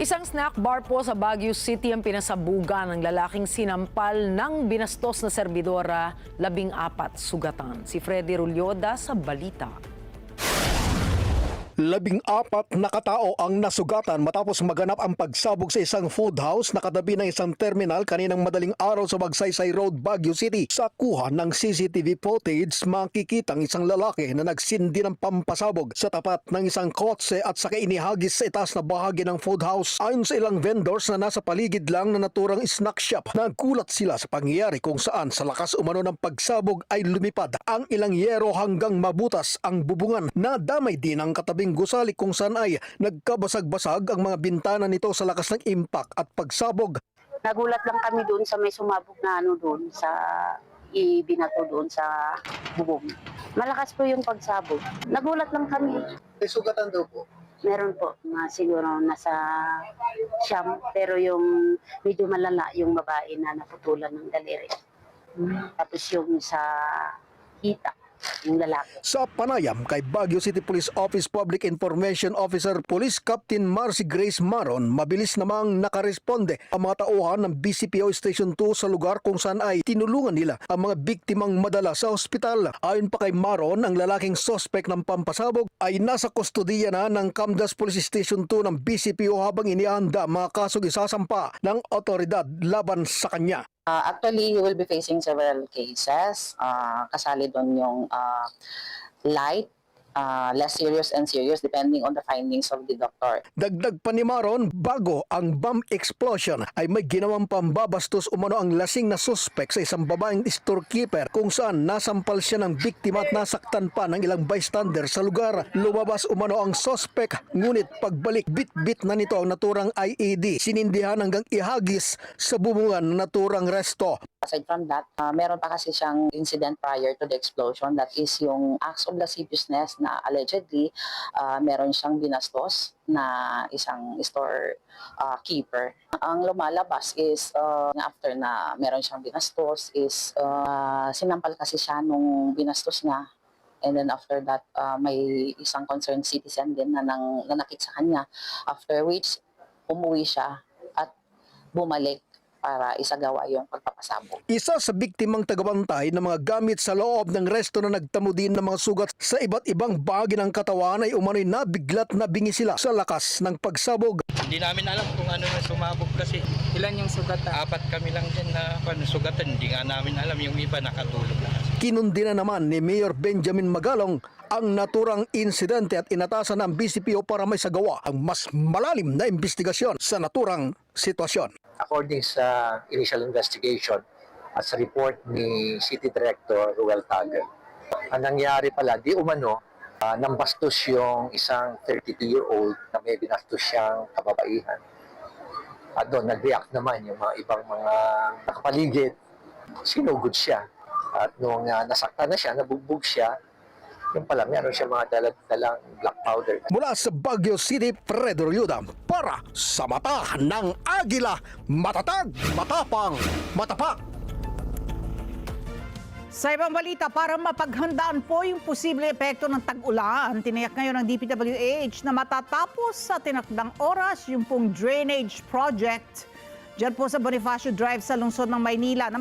Isang snack bar po sa Baguio City ang pinasabugan ng lalaking sinampal ng binastos na serbidora, 14 sugatan. Si Freddy Rulyoda sa balita. 14 na katao ang nasugatan matapos maganap ang pagsabog sa isang food house na katabi ng isang terminal kaninang madaling araw sa Magsaysay Road, Baguio City. Sa kuha ng CCTV footage, makikitang isang lalaki na nagsindi ng pampasabog sa tapat ng isang kotse at saka inihagis sa itaas na bahagi ng food house. Ayon sa ilang vendors na nasa paligid lang na naturang snack shop, nagulat sila sa pangyayari kung saan sa lakas umano ng pagsabog ay lumipad ang ilang yero hanggang mabutas ang bubungan. Nadamay din ang katabing gusali kung saan ay nagkabasag-basag ang mga bintana nito sa lakas ng impact at pagsabog. Nagulat lang kami doon sa may sumabog na doon sa ibinato doon sa bubong. Malakas po yung pagsabog. Nagulat lang kami. May sugatan daw po. Meron po, siguro nasa siyam, pero yung medyo malala yung babae na naputulan ng daliri. Tapos yung sa hita, yung lalaki. Sa panayam kay Baguio City Police Office Public Information Officer Police Captain Marcy Grace Maron, mabilis namang nakaresponde ang mga tauhan ng BCPO Station 2 sa lugar kung saan ay tinulungan nila ang mga biktimang madala sa ospital. Ayon pa kay Maron, ang lalaking sospek ng pampasabog ay nasa kustodiya na ng Camdas Police Station 2 ng BCPO habang inianda mga kasong isasampa ng otoridad laban sa kanya. Actually, you will be facing several cases. Kasali doon yung light, less serious and serious depending on the findings of the doctor. Dagdag pa ni Maron, bago ang bomb explosion ay may ginawang pambabastos umano ang lasing na suspect sa isang babaeng storekeeper kung saan nasampal siya ng biktima at nasaktan pa ng ilang bystander sa lugar. Lumabas umano ang suspect, ngunit pagbalik bit-bit na nito ang naturang IED. Sinindihan hanggang ihagis sa bubungan ng naturang resto. Aside from that, meron pa kasi siyang incident prior to the explosion, that is yung acts of lasciviousness na allegedly meron siyang binastos na isang store keeper. Ang lumalabas is after na meron siyang binastos is sinampal kasi siya nung binastos niya. And then after that, may isang concerned citizen din na nanakit sa kanya. After which, umuwi siya at bumalik para isagawa yung pagpapasabog. Isa sa biktimang tagabantay ng mga gamit sa loob ng resto na nagtamo din ng mga sugat sa iba't ibang bahagi ng katawan ay umano'y nabiglat na bingi sila sa lakas ng pagsabog. Hindi namin alam kung ano yung sumabog kasi. Ilan yung sugatan? 4 kami lang dyan na sugatan. Hindi nga namin alam, yung iba nakatulog na. Kinundi na naman ni Mayor Benjamin Magalong ang naturang insidente at inatasan ng BCPO para may sagawa ang mas malalim na investigasyon sa naturang sitwasyon. According sa initial investigation at sa report ni City Director Ruel Tagal, ang nangyari pala, di umano, nambastos yung isang 32-year-old na may binastos siyang kababaihan. At doon, nag-react naman yung mga ibang mga nakapaligid. Sinugod siya. At nung nasaktan na siya, nabugbog siya, yung pala, meron siya mga dalang black powder. Mula sa Baguio City, Freddy Rulyoda para sa mata ng agila, matatag, matapang, matapak. Sa ibang balita, para mapaghandaan po yung posible epekto ng tag-ulan, tiniyak ngayon ng DPWH na matatapos sa tinakdang oras yung pong drainage project dyan po sa Bonifacio Drive sa lungsod ng Maynila.